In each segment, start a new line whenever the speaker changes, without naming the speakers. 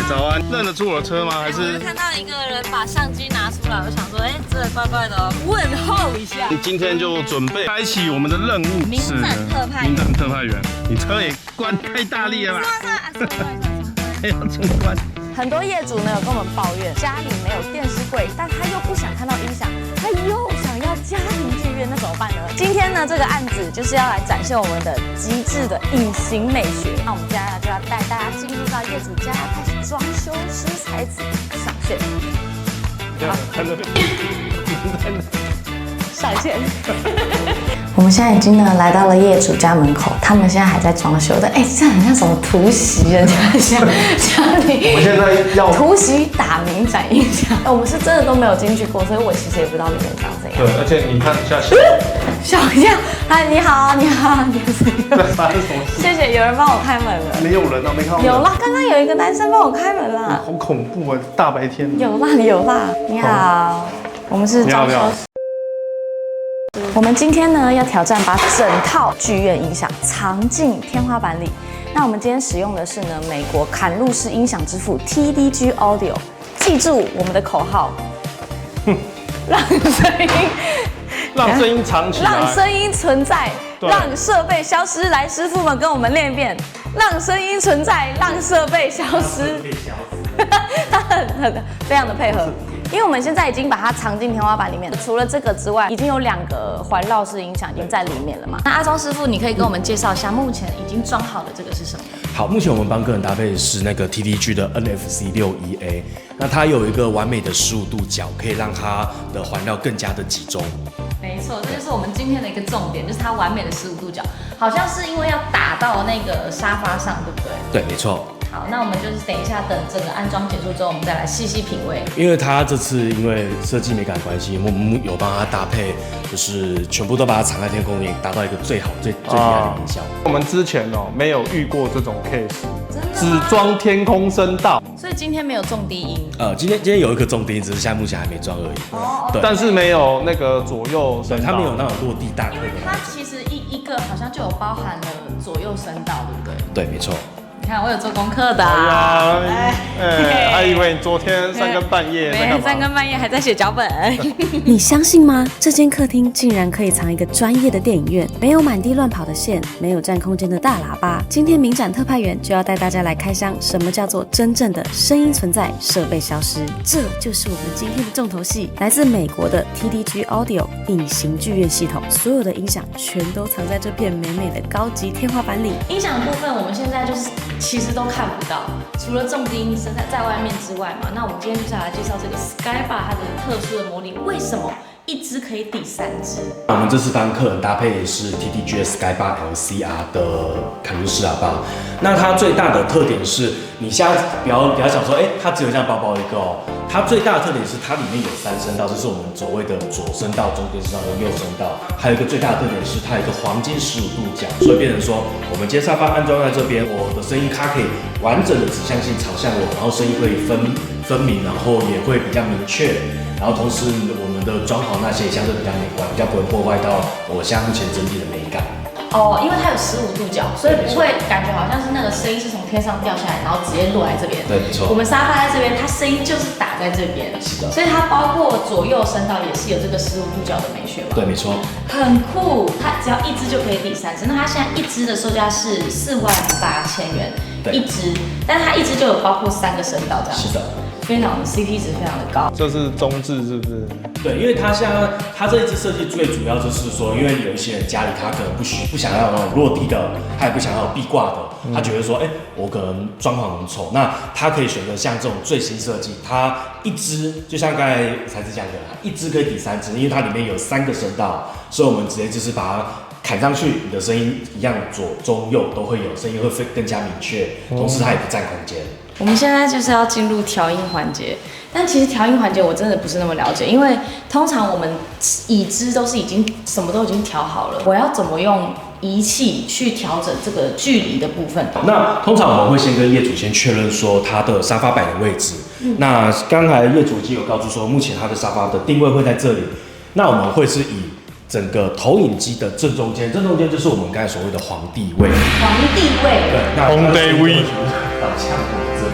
早安，认得出我的车吗？还是？
我就看到一个人把相机拿出来，我想说，这个怪怪的哦，问候一下。
你今天就准备开启我们的任务，
名展特派员。
名展特派员，你车也关太大力了吧？还要冲关。
很多业主呢有跟我们抱怨，家里没有电视柜，但他又不想看到音响，他又想要家庭剧院，那怎么办呢？今天呢这个案子就是要来展现我们的极致的隐形美学。那我们接下来就要带大家进入到业主家，开始装修师才子上线。
好，看这边，
上线。我们现在已经呢来到了业主家门口，他们现在还在装修的，这很像什么突袭人家家里。
我现在要
突袭打名展音响，我们是真的都没有进去过，所以我其实也不知道里面长怎样。
对，而且你看一下，
笑一下，嗨，你好，你好，你好。
发生什么事？
谢谢，有人帮我开门了。
没有人啊，没看到人。
有啦，刚刚有一个男生帮我开门啦。
好恐怖啊！大白天。
有啦，有啦。你好，我们是装修。我们今天呢要挑战把整套剧院音响藏进天花板里。那我们今天使用的是呢美国坎路式音响之父 TDG Audio。记住我们的口号，让声音
藏起来，
让声音存在，让设备消失。来，师傅们跟我们练一遍，让声音存在，让设备消失。他非常的配合。因为我们现在已经把它藏进天花板里面，除了这个之外，已经有2个环绕式音响已经在里面了嘛。那阿忠师傅，你可以跟我们介绍一下目前已经装好的这个是什么？
好，目前我们帮客人搭配的是那个 TDG 的 NFC 61A， 那它有一个完美的15度角，可以让它的环绕更加的集中。
没错，这就是我们今天的一个重点，就是它完美的15度角，好像是因为要打到那个沙发上，对不对？
对，没错。
好，那我们就是等一下等整个安装结束之后，我们再来细细品味。
因为它这次因为设计美感关系，我们有帮它搭配，就是全部都把它藏在天空里，达到一个最好最厉害的音效。
我们之前没有遇过这种 case， 只装天空声道，
所以今天没有重低音。
今天有一个重低音，只是现在目前还没装而已。
对，
但是没有那个左右声道，
它没有那种落地大颗的。
它其实一个好像就有包含了左右声道，对不对？
对，没错。
你看，我有做功课的。
还以为你昨天3更半夜在干嘛
？3更半夜还在写脚本。
你相信吗？这间客厅竟然可以藏一个专业的电影院，没有满地乱跑的线，没有占空间的大喇叭。今天名展特派员就要带大家来开箱，什么叫做真正的声音存在，设备消失？这就是我们今天的重头戏，来自美国的 TDG Audio 隐形剧院系统，所有的音响全都藏在这片美美的高级天花板里。
音响的部分，我们现在就是其实都看不到，除了重低音声在外面之外嘛。那我们今天就是要来介绍这个 Skybar 它的特殊的魔力，为什么一支可以抵3支？
我们这次帮客人搭配的是 TDG Skybar LCR 的坎路式喇叭。那它最大的特点是，你现在不要想说，它只有这样薄薄一个哦。它最大的特点是它里面有3声道，这是我们所谓的左声道、中间声道跟右声道。还有一个最大的特点是它有一个黄金15度角，所以变成说，我们今天沙发安装在这边，我的声音它可以完整的指向性朝向我，然后声音会分明，然后也会比较明确。然后同时我们的装潢那些也相对比较美观，比较不会破坏到我现在目前整体的美感。
因为它有15度角，所以不会感觉好像是那个声音是从天上掉下来，然后直接落在这边。
对，没错。
我们沙发在这边，它声音就是打在这边。
是的。
所以它包括左右声道也是有这个15度角的美学嘛。
对，没错。
很酷，它只要1支就可以抵3支。那它现在1支的售价是48000元一支，但是它1支就有包括3个声道这样。
是的。
非常的 CP 值非常的高。
这是中置是不是？
对，因为它这一支设计最主要就是说，因为有一些人家里他可能不想要那种落地的，他也不想要有壁挂的，他觉得说，我可能装潢很丑，那他可以选择像这种最新设计，它1支就像刚才才子讲的，1支可以抵3支，因为它里面有3个声道，所以我们直接就是把它砍上去，你的声音一样左中右都会有，声音会更加明确，同时它也不占空间。
我们现在就是要进入调音环节，但其实调音环节我真的不是那么了解，因为通常我们已知都是已经什么都已经调好了，我要怎么用仪器去调整这个距离的部分？
那通常我们会先跟业主先确认说他的沙发摆的位置。那刚才业主已经有告诉说，目前他的沙发的定位会在这里。那我们会是以整个投影机的正中间就是我们刚才所谓的皇帝位。
皇帝位。
对，那
皇帝位
到枪口这边。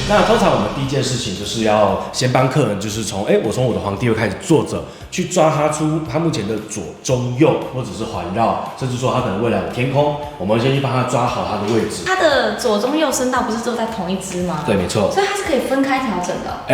那通常我们第一件事情就是要先帮客人，就是我从我的皇帝位开始坐着，去抓他出他目前的左中右，或者是环绕，甚至说他可能未来的天空，我们先去帮他抓好他的位置。
它的左中右声道不是都在同一支吗？
对，没错。
所以它是可以分开调整的。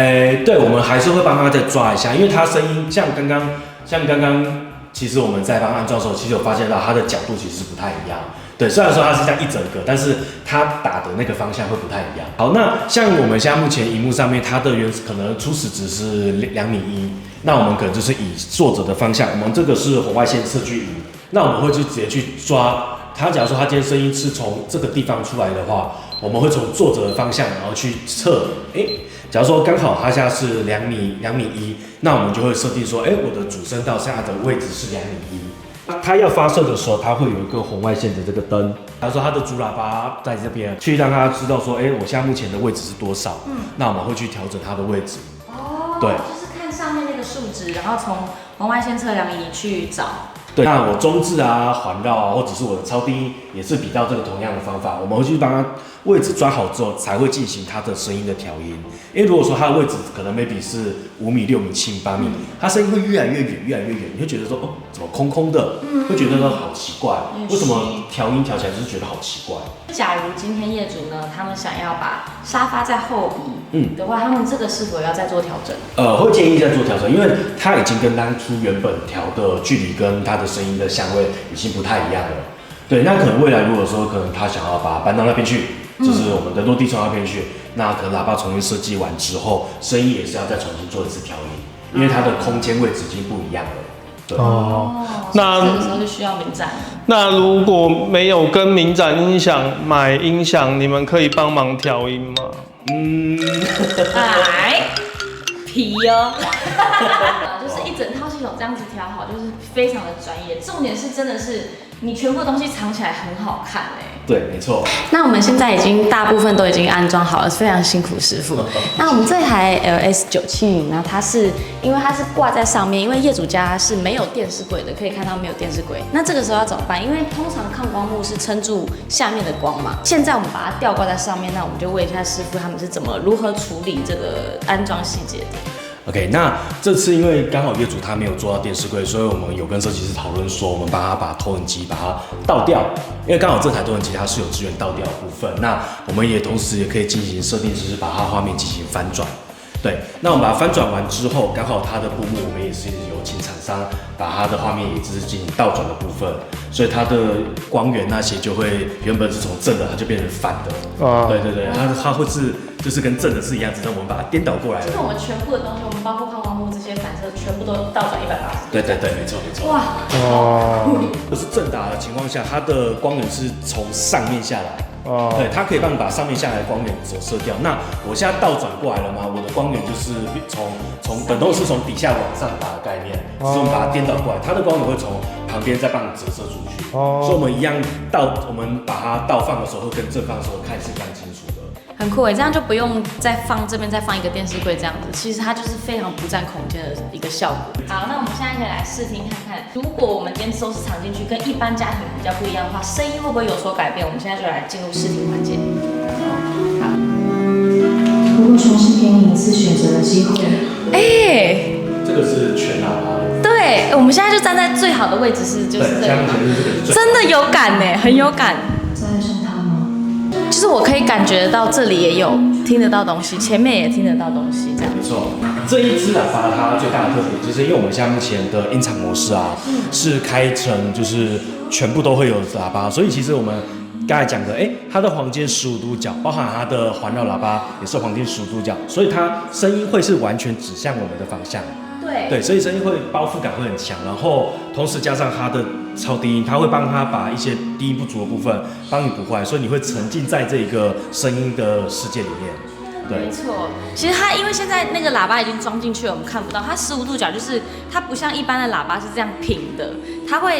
对，我们还是会帮他再抓一下，因为他声音像刚刚，其实我们在帮他安装的时候，其实有发现到他的角度其实不太一样。对，虽然说它是这样一整个，但是它打的那个方向会不太一样。好，那像我们现在目前荧幕上面，它的可能初始值是2.1米，那我们可能就是以坐着的方向，我们这个是红外线测距仪，那我们会就直接去抓它。假如说它今天声音是从这个地方出来的话，我们会从坐着的方向，然后去测。假如说刚好它现在是2.1米，那我们就会设定说，我的主声道现在的位置是2.1米。它要发射的时候，它会有一个红外线的这个灯。他说它的主喇叭在这边，去让它知道说，我现在目前的位置是多少。那我们会去调整它的位置。
对，就是看上面那个数值，然后从红外线测量仪去找。
对，那我中置啊、环绕啊，或者是我的超低音，也是比较这个同样的方法，我们会去帮它位置抓好之后，才会进行它的声音的调音。因为如果说它的位置可能 maybe 是5米、6米、7米、8米，它声音会越来越远，越来越远，你会觉得说，怎么空空的，会觉得说好奇怪，为什么调音调起来就是觉得好奇怪？
假如今天业主呢，他们想要把沙发再后移，的话，他们这个是否要再做调整？
会建议再做调整，因为它已经跟当初原本调的距离跟它的声音的相位已经不太一样了。对，那可能未来如果说可能他想要把它搬到那边去，就是我们的落地窗那边去，那可能喇叭重新设计完之后，声音也是要再重新做一次调音，因为它的空间位置已经不一样了。对
那这个时候就需要民展。
那如果没有跟民展音响买音响，你们可以帮忙调音吗？
来，皮哦，就是一整套系统这样子调好，就是非常的专业。重点是真的是你全部的东西藏起来很好看
对，没错。
那我们现在已经大部分都已经安装好了，非常辛苦师傅。那我们这台 LS970呢，它是因为它是挂在上面，因为业主家是没有电视柜的，可以看到没有电视柜。那这个时候要怎么办？因为通常抗光幕是撑住下面的光嘛。现在我们把它吊挂在上面，那我们就问一下师傅他们是如何处理这个安装细节的。
OK， 那这次因为刚好业主他没有做到电视柜，所以我们有跟设计师讨论说，我们帮他把投影机把它倒掉，因为刚好这台投影机它是有支援倒掉的部分。那我们也同时也可以进行设定，就是把它画面进行翻转。对，那我们把它翻转完之后，刚好它的布幕我们也是有请厂商把它的画面也是进行倒转的部分，所以它的光源那些就会原本是从正的，它就变成反的。对对对，它会是就是跟正的是一样，只是我们把它颠倒过来了。
就是我们全部的东西，我们包括抗光幕这些反射，全部都倒转180度。
对对对，没错没错。
哇，
就是正打的情况下，它的光源是从上面下来。对，它可以帮你把上面下来的光源折射掉。那我现在倒转过来了嘛，我的光源就是等同是从底下往上打的概念，所以我们把它颠倒过来，它的光源会从旁边再帮你折射出去。所以我们一样我们把它倒放的时候，会跟正放的时候看是非常清楚的。
很酷这样就不用再放这边再放一个电视柜这样子，其实它就是非常不占空间的一个效果。好，那我们现在可以来试听看看，如果我们今天都是藏进去，跟一般家庭比较不一样的话，声音会不会有所改变？我们现在就来进入试听环节。好，如果重新给你一次选择的机会，
这个是全喇叭。
对，我们现在就站在最好的位置就是这里，真的有感很有感。再爱上他吗？就是我可以感觉到这里也有听得到东西，前面也听得到东西，这样。
没错，这一支喇叭它最大的特点就是因为我们现在目前的音场模式是开成就是全部都会有喇叭，所以其实我们刚才讲的，它的黄金15度角，包含它的环绕喇叭也是黄金15度角，所以它声音会是完全指向我们的方向。对，所以声音会包覆感会很强，然后同时加上它的超低音，它会帮它把一些低音不足的部分帮你补回来，所以你会沉浸在这个声音的世界里面。对，
没错。其实它因为现在那个喇叭已经装进去了，我们看不到。它15度角就是它不像一般的喇叭是这样平的，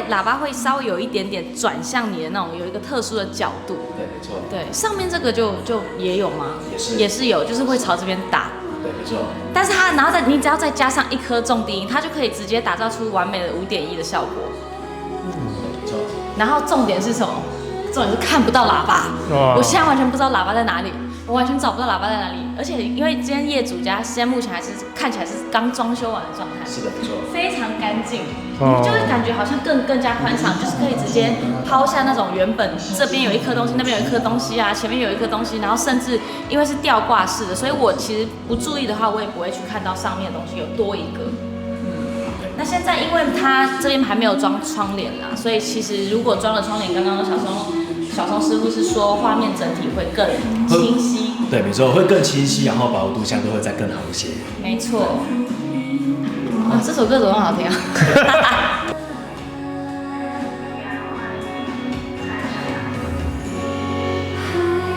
喇叭会稍微有一点点转向你的那种，有一个特殊的角度。
对，没错。
对，上面这个就也有吗？也是有，就是会朝这边打。
对，没错。
但是然后你只要再加上一颗重低音，它就可以直接打造出完美的5.1的效果。
没错。
然后重点是什么？重点是看不到喇叭。我现在完全不知道喇叭在哪里。我完全找不到喇叭在哪里。而且因为今天业主家现在目前还是看起来是刚装修完的状态，
是的，没错。
非常干净，你就会感觉好像更加宽敞，就是可以直接抛下那种原本这边有一颗东西，那边有一颗东西啊，前面有一颗东西，然后甚至因为是吊挂式的，所以我其实不注意的话，我也不会去看到上面的东西有多一个。那现在因为它这边还没有装窗帘啦，所以其实如果装了窗帘，刚刚小松师傅是说画面整体会更清晰。
对，没错，会更清晰，然后饱和度相对会再更好一些。
没错。啊，这首歌怎么好听啊？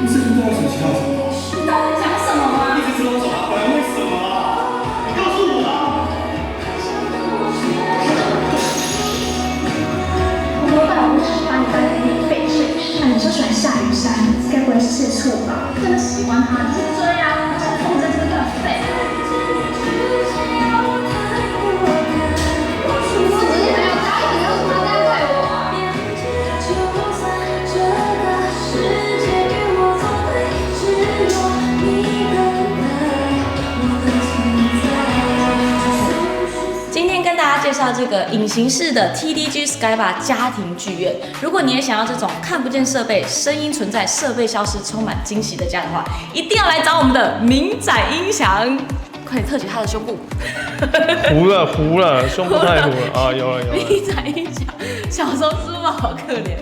你是不知道什么其他什么？
你到底讲什么吗？
一直知道什么？本来为什么啊？你告诉我啊！
我老板不是把你当成你翡翠，那你说喜欢夏雨山，该不会是吃醋吧？真的喜欢他就是这样，这个风筝真的很废。我只是没有答应你，为什么要这样对我啊？
今天跟大家介绍这个隐形式的 TDG Skybar 家庭剧院。如果你也想要这种看不见设备、声音存在、设备消失、充满惊喜的家的话，一定要来找我们的明展音响。快点特写他的胸部，
糊了，胸部太糊了啊！有了。
明展音响，小松师傅好可怜。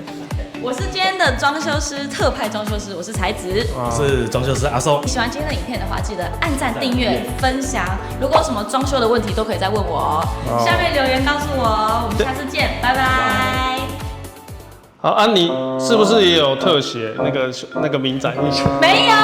我是今天的装修师，特派装修师，我是才子。
我是装修师阿松。
你喜欢今天的影片的话，记得按赞、订阅、分享。如果有什么装修的问题，都可以再问我哦。下面留言告诉我哦。我们下次见，拜拜。
好，安妮是不是也有特写那个明展音响？
没有。